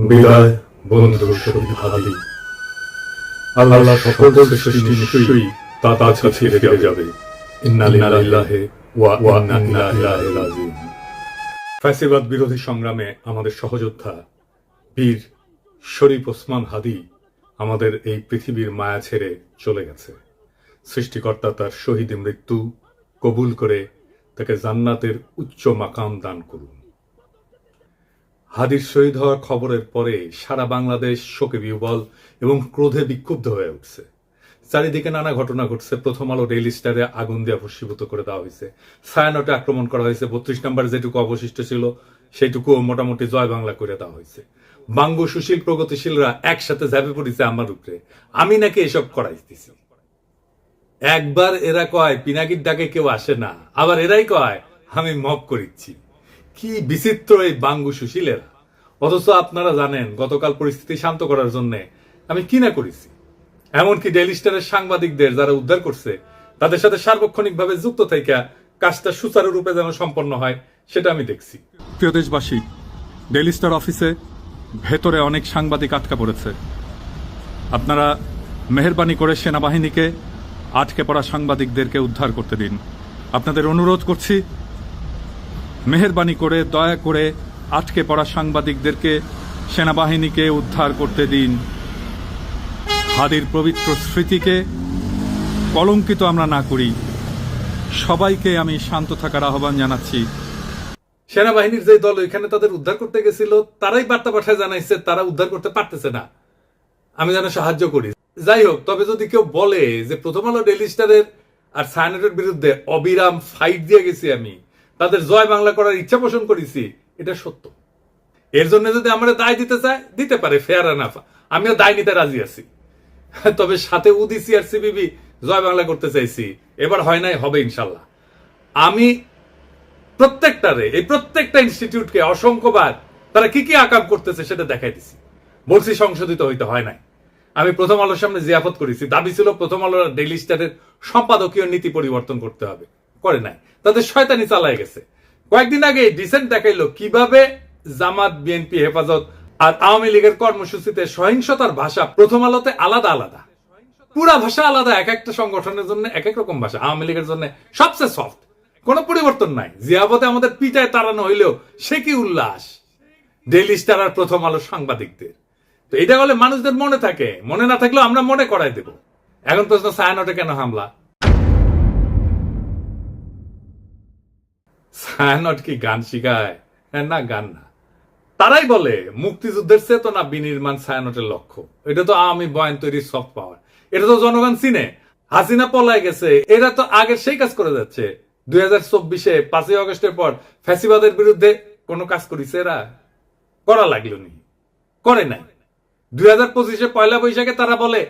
বিদায় বন্ধু শহীদ হাদি। আল্লাহ সকল সৃষ্টি নিশ্চয়ই তার কাছে ফিরে যাবে। ইন্না লিল্লাহি ওয়া ইন্না ইলাইহি রাজিউন। ফ্যাসিবাদ বিরোধী সংগ্রামে আমাদের সহযোদ্ধা বীর শরীফ ওসমান হাদি আমাদের এই পৃথিবীর মায়া ছেড়ে চলে গেছে। সৃষ্টিকর্তা তার শহীদ মৃত্যু কবুল করে তাকে জান্নাতের উচ্চ মাকাম দান করুন। হাদির শহীদ হওয়ার খবরের পরে সারা বাংলাদেশ শোকে বিহ্বল এবং ক্রোধে বিক্ষুব্ধ হয়ে উঠছে। চারিদিকে নানা ঘটনা ঘটছে। প্রথম আলো ডেইলি স্টারে আগুন দিয়ে ভস্মীভূত করে দেওয়া হয়েছে। ছায়ানটে আক্রমণ করা হয়েছে। 32 নম্বর যেটুকু অবশিষ্ট ছিল সেইটুকু মোটামুটি জয় বাংলা করে দেওয়া হয়েছে। বাঙ্গু সুশীল প্রগতিশীলরা একসাথে ঝাঁপে পড়েছে আমার উপরে। আমি নাকি এসব করাইতেছি। একবার এরা কয় পিনাকির ডাকে কেউ আসে না, আবার এরাই কয় আমি মব করিচ্ছি। কি বিচিত্র এই বাঙ্গু সুশীলেরা। অথচ আপনারা জানেন গতকাল পরিস্থিতি শান্ত করার জন্য আমি কি না করেছি। এমনকি ডেইলি স্টারের সাংবাদিকদের যারা উদ্ধার করছে তাদের সাথে সার্বক্ষণিকভাবে যুক্ত থেকে কাজটা সুচারুরূপে যেন সম্পন্ন হয় সেটা আমি দেখছি। প্রিয় দেশবাসী, ডেইলি স্টার অফিসে ভেতরে অনেক সাংবাদিক আটকা পড়েছে। আপনারা মেহেরবানি করে সেনাবাহিনীকে আটকে পড়া সাংবাদিকদেরকে উদ্ধার করতে দিন। আপনাদের অনুরোধ করছি, মেহেরবানি করে দয়া করে আটকে পড়া সাংবাদিকদেরকে সেনাবাহিনীকে উদ্ধার করতে দিন। হাদির পবিত্র স্মৃতিকে কলঙ্কিত আমরা না করি। সবাইকে আমি শান্ত থাকার আহ্বান জানাচ্ছি। সেনাবাহিনীর যে দল এখানে তাদের উদ্ধার করতে গেছিল তারাই বার্তা পাঠায় জানাইছে তারা উদ্ধার করতে পারতেছে না, আমি যেন সাহায্য করি। যাই হোক, তবে যদি কেউ বলে যে প্রথম আলো ডেইলি স্টারের আর ছায়ানটের বিরুদ্ধে অবিরাম ফাইট দিয়ে গেছি, আমি তাদের জয় বাংলা করার ইচ্ছা পোষণ করেছি, এটা সত্য। এর জন্য যদি আমরা দায় দিতে চায় দিতে পারে, ফেয়ার এনাফ, আমিও দায় নিতে রাজি আছি। তবে সাথে উদিসি আর সিবিবি জয় বাংলা করতে চাইছি, এবার হয় নাই, হবে ইনশাল্লাহ। আমি প্রত্যেকটা ইনস্টিটিউটকে অসংখ্যবার তারা কি কি আকাম করতেছে সেটা দেখাই দিছি। বলছি সংশোধিত হইতে হয় নাই। আমি প্রথম আলোর সামনে জিয়াফত করেছি, দাবি ছিল প্রথম আলোর ডেইলি স্টারের সম্পাদকীয় নীতি পরিবর্তন করতে হবে, করে নাই। তাদের শয়তানি চালায় গেছে। কয়েকদিন আগে ডিসেন্ট দেখাইলো কিভাবে জামাত, বিএনপি, হেফাজত আর আওয়ামী লীগের কর্মসূচিতে সহিংসতার ভাষা প্রথম আলোতে আলাদা আলাদা, পুরা ভাষা আলাদা। এক একটা সংগঠনের জন্য এক এক রকম ভাষা। আওয়ামী লীগের জন্য সবচেয়ে সফট, কোনো পরিবর্তন নাই। জিয়াবতে আমাদের পিটায় তাড়ানো হইলেও সে কি উল্লাস ডেইলি স্টার আর প্রথম আলো সাংবাদিকদের। তো এটা বলে মানুষদের মনে থাকে, মনে না থাকলেও আমরা মনে করাই দেব। এখন প্রশ্ন, ছায়ানটে কেন হামলা? ছায়ানট কি গান শিখায়? না, গান না। তারাই বলে মুক্তিযুদ্ধের চেতনা বিনির্মাণ ছায়ানটের লক্ষ্য। এটা তো আওয়ামী বয়ান তৈরির সফট পাওয়ার। এটা তো জনগণ চিনে। হাসিনা পলায় গেছে, এরা তো আগে সেই কাজ করে যাচ্ছে। 2024-এ 5ই আগস্টের পর ফ্যাসিবাদের বিরুদ্ধে কোনো কাজ করেছে এরা? করা লাগলো নি, করে নাই। 2025-এ পয়লা বৈশাখে তারা বলে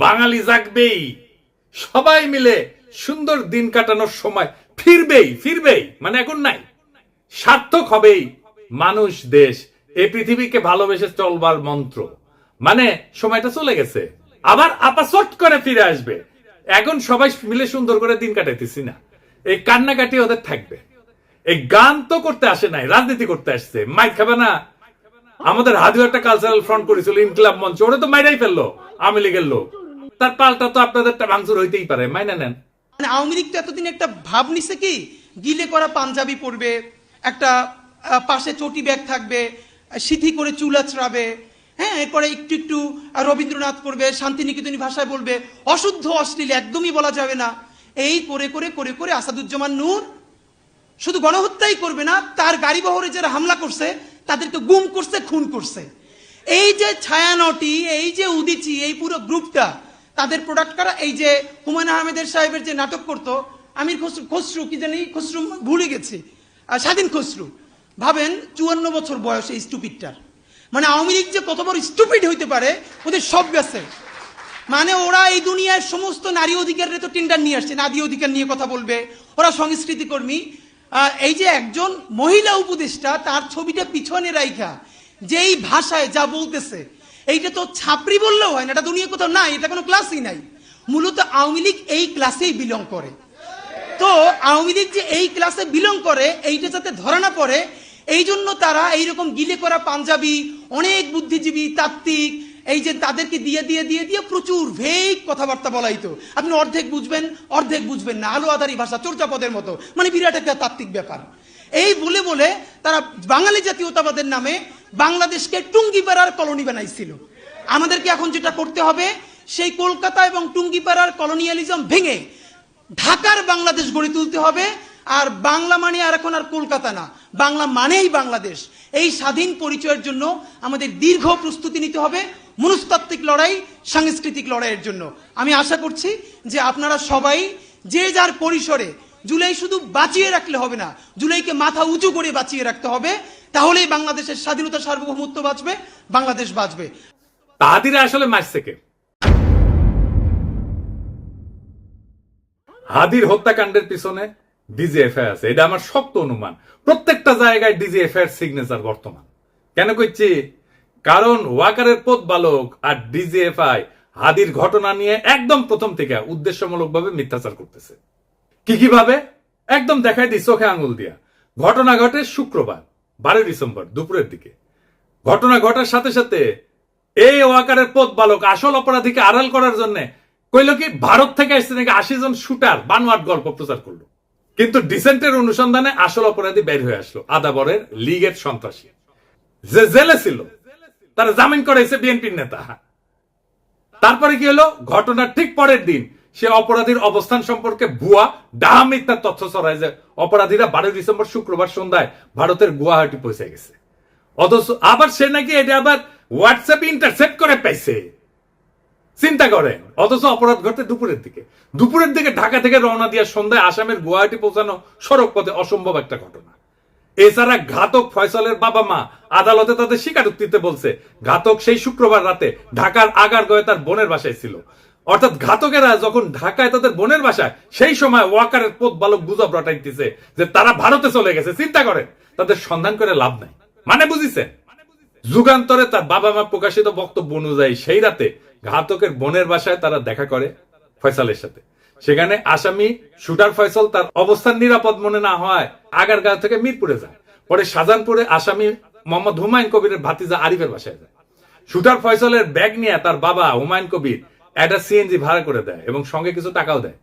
বাঙালি জাগবেই, সবাই মিলে সুন্দর দিন কাটানোর সময় ফিরবেই, মানে এখন নাই, সার্থক হবেই মানুষ, দেশ, এই পৃথিবীকে ভালোবেসে চলবার মন্ত্র। মানে সময়টা চলে গেছে, আবার আপাসট করে ফিরে আসবে। এখন সবাই মিলে সুন্দর করে দিন কাটাইতেছি না, এই কান্নাকাটি ওদের থাকবে। এই গান তো করতে আসে নাই, রাজনীতি করতে আসছে। মাইক খাবে না? আমাদের হাদিও একটা কালচারাল ফ্রন্ট করেছিল, ইনকিলাব মঞ্চ, ওরা তো মাইরাই ফেললো আওয়ামী লীগের লোক। তার পাল্টা তো আপনাদেরটা ভাঙচুর হইতেই পারে, মাইনা নেন। আওয়ামী লীগ তো এতদিন একটা ভাব নিছে কি, গিলে করা পাঞ্জাবি পরবে, একটা পাশে চটি ব্যাগ থাকবে, সিথি করে চুল আঁচড়াবে, হ্যাঁ, এরপরে একটু একটু রবীন্দ্রনাথ করবে, শান্তিনিকেতনী ভাষায় বলবে, অশুদ্ধ অশ্লীল একদমই বলা যাবে না। এই করে করে করে করে আসাদুজ্জামান নূর শুধু গণহত্যাই করবে না, তার গাড়ি বহরে যারা হামলা করছে তাদেরকে গুম করছে, খুন করছে। এই যে ছায়ানটি, এই যে উদিচি, এই পুরো গ্রুপটা তাদের প্রোডাক্ট করা। এই যে হুমায়ুন আহমেদের সাহেবের যে নাটক করতো আমির খসরু, কি জানি খসরু, ভুলে গেছি, স্বাধীন খসরু। ভাবেন 54 বছর বয়স এই স্টুপিডটার। মানে আওয়ামী লীগ যে কত বড় স্টুপিড হইতে পারে, ওদের সব গেছে। মানে ওরা এই দুনিয়ার সমস্ত নারী অধিকারের তো টেন্ডার নিয়ে আসছে, নারী অধিকার নিয়ে কথা বলবে, ওরা সংস্কৃতি কর্মী। এই যে একজন মহিলা উপদেষ্টা, তার ছবিটা পিছনে রাইখা যেই ভাষায় যা বলতেছে, এইটা তো ছাপরি বললেও হয় না, এটা দুনিয়া কোথাও নাই, এটা কোনো ক্লাসই নাই। মূলত আওয়ামী লীগ এই ক্লাসেই বিলং করে। তো আওয়ামী লীগ যে এই ক্লাসে বিলং করে, এইটা যাতে ধরা না পড়ে, এই জন্য তারা এইরকম গিলে করা পাঞ্জাবি, অনেক বুদ্ধিজীবী তাত্ত্বিক এই যে তাদেরকে দিয়ে দিয়ে দিয়ে দিয়ে প্রচুর ভেগ কথাবার্তা বলাইতো, আপনি অর্ধেক বুঝবেন না, আলো আধারি ভাষা চর্যাপদের মতো, মানে বিরাট একটা তাত্ত্বিক ব্যাপার। এই বলে বলে তারা বাঙালি জাতীয়তাবাদের নামে বাংলাদেশকে টুঙ্গিপাড়ার কলোনি বানাইছিল। আমাদেরকে এখন যেটা করতে হবে, সেই কলকাতা এবং টুঙ্গিপাড়ার কলোনিয়ালিজম ভেঙে ঢাকার বাংলাদেশ গড়ে তুলতে হবে। আর বাংলা মানে আর এখন আর কলকাতা না, বাংলা মানেই বাংলাদেশ। এই স্বাধীন পরিচয়ের জন্য আমাদের দীর্ঘ প্রস্তুতি নিতে হবে, মনস্তাত্ত্বিক লড়াই, সাংস্কৃতিক লড়াইয়ের জন্য। আমি আশা করছি যে আপনারা সবাই যে যার পরিসরে জুলাই শুধু বাঁচিয়ে রাখলে হবে না, জুলাইকে মাথা উঁচু করে বাঁচিয়ে রাখতে হবে, তাহলেই বাংলাদেশের স্বাধীনতা সার্বভৌমত্ব বাঁচবে, বাংলাদেশ বাঁচবে। তাহাদিরা আসলে মারছে কে? হাদির হত্যাকাণ্ডের পিছনে ডিজিএফআই আছে, এটা আমার শক্ত অনুমান। প্রত্যেকটা জায়গায় ডিজিএফআই এর সিগনেচার বর্তমান। কেন কইছি? কারণ ওয়াকারের পথ বালক আর ডিজিএফআই হাদির ঘটনা নিয়ে একদম প্রথম থেকে উদ্দেশ্যমূলকভাবে মিথ্যাচার করতেছে। কিভাবে? একদম দেখাই দিই চোখে আঙুল দিয়া। ঘটনা ঘটে শুক্রবার 12 ডিসেম্বর দুপুরের দিকে। ঘটনা ঘটার সাথে সাথে এই ওয়াকারের পথ বালক আসল অপরাধীকে আড়াল করার জন্য কইল কি ভারত থেকে আসছে নাকি 80 জন শুটার বানোয়াট গল্প প্রচার করলো। কিন্তু ডিসেন্টের অনুসন্ধানে আসল অপরাধী বের হয়ে আসলো, আদাবরের লীগের সন্ত্রাসী যে জেলে ছিল, তারা জামিন করেছে বিএনপির নেতা। তারপরে কি হলো? ঘটনার ঠিক পরের দিন সে অপরাধীর অবস্থান সম্পর্কে ভুয়া ডাহা মিথ্যার তথ্য ছড়ায় যে অপরাধীরা 12 ডিসেম্বর শুক্রবার সন্ধ্যায় ভারতের গুয়াহাটি পৌঁছে গেছে। অথচ আবার সে নাকি এটা আবার হোয়াটসঅ্যাপ ইন্টারসেপ্ট করে পাইছে। চিন্তা করেন। অথচ অপরাধ ঘটে দুপুরের দিকে ঢাকা থেকে রওনা দিয়ে সন্ধ্যায় আসামের গুয়াহাটি পৌঁছানো সড়ক পথে অসম্ভব একটা ঘটনা। এছাড়া ঘাতক ফয়সালের বাবা মা আদালতে তাদের স্বীকারোক্তিতে বলছে ঘাতক সেই শুক্রবার রাতে ঢাকার আগারগাঁওয়ে তার বোনের বাসায় ছিল। অর্থাৎ ঘাতকেরা যখন ঢাকায় তাদের বোনের বাসায়, সেই সময় ওয়াকারের পথ বালক গুজব রটাইতেছে যে তারা ভারতে চলে গেছে। চিন্তা করেন, তাদের সন্ধান করে লাভ নাই। মানে বুঝিছেন? যুগান্তরে তার বাবা মা প্রকাশিত বক্তব্য অনুযায়ী সেই রাতে ঘাতকের বোনের বাসায় তারা দেখা করে ফয়সালের সাথে। সেখানে আসামি শুটার ফয়সাল তার অবস্থান নিরাপদ মনে না হয় আগারগাঁও থেকে মিরপুরে যায়। পরে শাহজাহানপুরে আসামি মোহাম্মদ হুমায়ুন কবিরের ভাতিজা আরিফের বাসায় যায়। শুটার ফয়সালের ব্যাগ নিয়ে তার বাবা হুমায়ুন কবির একটা সিএনজি ভাড়া করে দেয় এবং সঙ্গে কিছু টাকাও দেয়।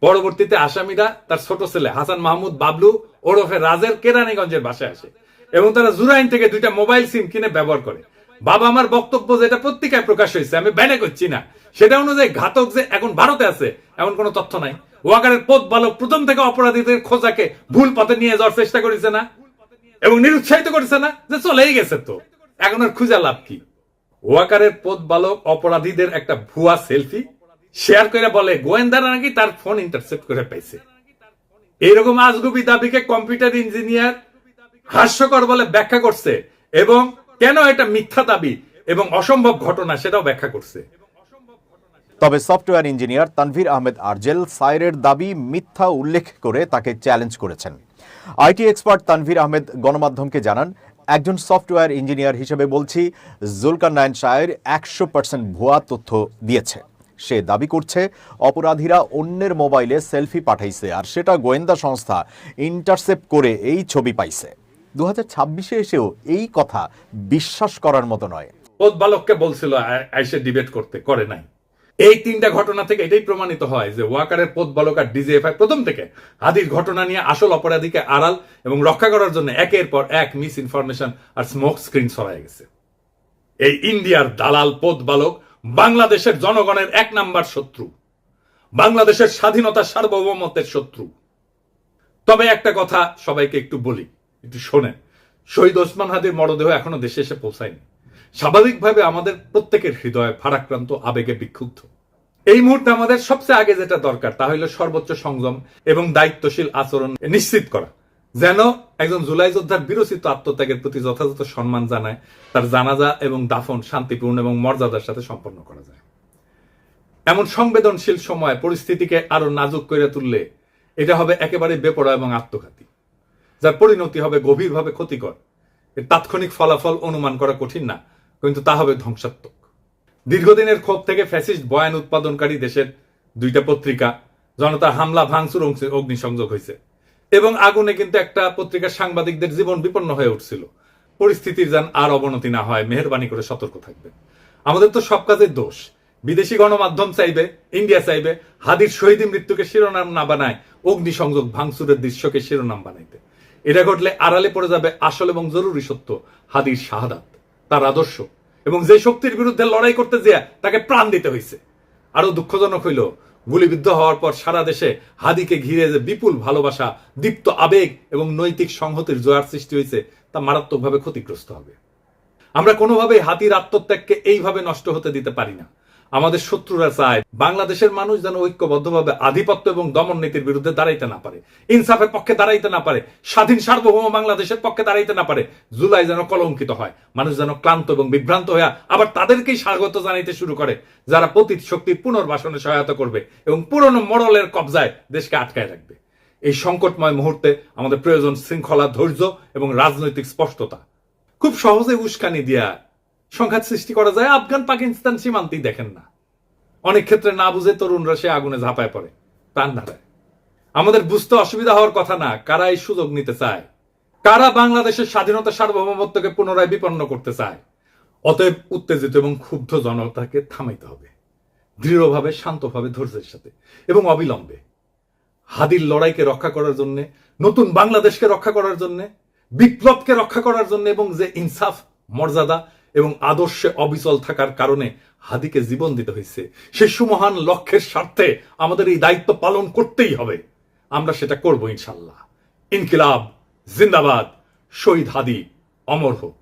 পরবর্তীতে আসামিরা তার ছোট ছেলে হাসান মাহমুদ বাবলু ওরফে রাজের কেরানীগঞ্জের বাসায় আসে এবং তারা জুরাইন থেকে 2টা মোবাইল সিম কিনে ব্যবহার করে। বাবা আমার বক্তব্য যেটা পত্রিকায় প্রকাশ হয়েছে, আমি ব্যানে করছি না, সেটা অনুযায়ী ঘাতক যে এখন ভারতে আছে এমন কোনো তথ্য নাই। ওয়াকারের পথ বালক প্রথম থেকে অপরাধীদের খোঁজাকে ভুল পথে নিয়ে যাওয়ার চেষ্টা করেছে না এবং নিরুৎসাহিত করেছে না যে চলেই গেছে, তো এখন আর খুঁজে লাভ কি? ওয়াকারের পথ বালক অপরাধীদের একটা ভুয়া সেলফি শেয়ার করে বলে গোয়েন্দারা নাকি তার ফোন ইন্টারসেপ্ট করে পাইছে। এইরকম আজগুবি দাবিকে কম্পিউটার ইঞ্জিনিয়ার হাস্যকর বলে ব্যাখ্যা করছে এবং কেন এটা মিথ্যা দাবি এবং অসম্ভব ঘটনা সেটাও ব্যাখ্যা করছে। তবে সফটওয়্যার ইঞ্জিনিয়ার তানভীর আহমেদ আরজেল সাইরের দাবি মিথ্যা উল্লেখ করে তাকে চ্যালেঞ্জ করেছেন। আইটি এক্সপার্ট তানভীর আহমেদ গণমাধ্যমকে জানান, একজন সফটওয়্যার ইঞ্জিনিয়ার হিসেবে বলছি, জুলকারনাইন সায়ের 100% ভুয়া তথ্য দিয়েছে। সে দাবি করছে অপরাধীরা অন্যের মোবাইলে সেলফি পাঠাইছে আর সেটা গোয়েন্দা সংস্থা ইন্টারসেপ্ট করে এই ছবি পাইছে। 2026-এ এসেও এই কথা বিশ্বাস করার মতো নয়। পথ বালককে বলছিল আইসে ডিবেট করতে, করে নাই। এই 3টা ঘটনা থেকে এটাই প্রমাণিত হয় যে ওয়াকারের পথ বালক আর ডিজিএফআই প্রথম থেকে হাদির ঘটনা নিয়ে আসল অপরাধীকে আড়াল এবং রক্ষা করার জন্য একের পর এক মিস ইনফরমেশন আর স্মোক স্ক্রিন ছড়ায় গেছে। এই ইন্ডিয়ার দালাল পথ বালক বাংলাদেশের জনগণের 1 নাম্বার শত্রু, বাংলাদেশের স্বাধীনতা সার্বভৌমত্বের শত্রু। তবে একটা কথা সবাইকে একটু বলি, একটু শোনেন। শহীদ ওসমান হাদির মরদেহ এখনো দেশে এসে পৌঁছায়নি। স্বাভাবিকভাবে আমাদের প্রত্যেকের হৃদয় ভারাক্রান্ত, আবেগে বিক্ষুব্ধ। এই মুহূর্তে আমাদের সবচেয়ে আগে যেটা দরকার তা হলো সর্বোচ্চ সংযম এবং দায়িত্বশীল আচরণ নিশ্চিত করা, যেন একজন জুলাই যোদ্ধার বিরচিত আত্মত্যাগের প্রতি যথাযথ সম্মান জানায়, তার জানাজা এবং দাফন শান্তিপূর্ণ এবং মর্যাদার সাথে সম্পন্ন করা যায়। এমন সংবেদনশীল সময় পরিস্থিতিকে আরো নাজুক করে তুললে এটা হবে একেবারে বেপরোয়া এবং আত্মঘাতী, যার পরিণতি হবে গভীরভাবে ক্ষতিকর। এর তাৎক্ষণিক ফলাফল অনুমান করা কঠিন না, কিন্তু তা হবে ধ্বংসাত্মক। দীর্ঘদিনের ক্ষোভ থেকে ফ্যাসিস্ট বয়ান উৎপাদনকারী দেশের 2টা পত্রিকা জনতার হামলা ভাঙচুর অগ্নিসংযোগ হয়েছে এবং আগুনে কিন্তু একটা পত্রিকার সাংবাদিকদের জীবন বিপন্ন হয়ে উঠছিল। পরিস্থিতির যেন আর অবনতি না হয় মেহেরবানি করে সতর্ক থাকবেন। আমাদের তো সব কাজের দোষ। বিদেশি গণমাধ্যম চাইবে, ইন্ডিয়া চাইবে হাদির শহীদ মৃত্যুকে শিরোনাম না বানায় অগ্নিসংযোগ ভাঙচুরের দৃশ্যকে শিরোনাম বানাইতে। এটা ঘটলে আড়ালে পড়ে যাবে আসল এবং জরুরি সত্য, হাদির শাহাদাত, তার আদর্শ, এবং যে শক্তির বিরুদ্ধে লড়াই করতে যেয়ে তাকে প্রাণ দিতে হয়েছে। আরো দুঃখজনক হইল গুলিবিদ্ধ হওয়ার পর সারা দেশে হাদিকে ঘিরে যে বিপুল ভালোবাসা, দীপ্ত আবেগ এবং নৈতিক সংহতির জোয়ার সৃষ্টি হয়েছে তা মারাত্মকভাবে ক্ষতিগ্রস্ত হবে। আমরা কোনোভাবেই হাদির আত্মত্যাগকে এইভাবে নষ্ট হতে দিতে পারি না। আমাদের শত্রুরা চায় বাংলাদেশের মানুষ যেন ঐক্যবদ্ধভাবে আধিপত্য এবং দমন নীতির বিরুদ্ধে দাঁড়াইতে না পারে, ইনসাফের পক্ষে দাঁড়াইতে না পারে, স্বাধীন সার্বভৌম বাংলাদেশের পক্ষে দাঁড়াইতে না পারে। জুলাই যেন কলঙ্কিত হয়, মানুষ যেন ক্লান্ত এবং বিভ্রান্ত হয়ে আবার তাদেরকেই স্বাগত জানাইতে শুরু করে যারা পতিত শক্তির পুনর্বাসনে সহায়তা করবে এবং পুরনো মোড়লের কবজায় দেশকে আটকায় রাখবে। এই সংকটময় মুহূর্তে আমাদের প্রয়োজন শৃঙ্খলা, ধৈর্য এবং রাজনৈতিক স্পষ্টতা। খুব সহজে উস্কানি দিয়া সংঘাত সৃষ্টি করা যায়। আফগান পাকিস্তান সীমান্তেই দেখেন না, অনেক ক্ষেত্রে না বুঝে তরুণরা সে আগুনে ঝাঁপায় পড়ে, প্রাণ হারায়। আমাদের বুঝতে অসুবিধা হওয়ার কথা না কারা এই সুযোগ নিতে চায়, কারা বাংলাদেশের স্বাধীনতা সার্বভৌমত্বকে পুনরায় বিপন্ন করতে চায়। অতএব উত্তেজিত এবং ক্ষুব্ধ জনতাকে থামাইতে হবে, দৃঢ়ভাবে, শান্তভাবে, ধৈর্যের সাথে এবং অবিলম্বে। হাদির লড়াইকে রক্ষা করার জন্য, নতুন বাংলাদেশকে রক্ষা করার জন্য, বিপ্লবকে রক্ষা করার জন্য এবং যে ইনসাফ, মর্যাদা এবং আদর্শে অবিচল থাকার কারণে হাদিকে জীবন দিতে হয়েছে, সেই সুমহান লক্ষ্যের স্বার্থে আমাদের এই দায়িত্ব পালন করতেই হবে। আমরা সেটা করব ইনশাল্লাহ। ইনকিলাব জিন্দাবাদ, শহীদ হাদি অমর হোক।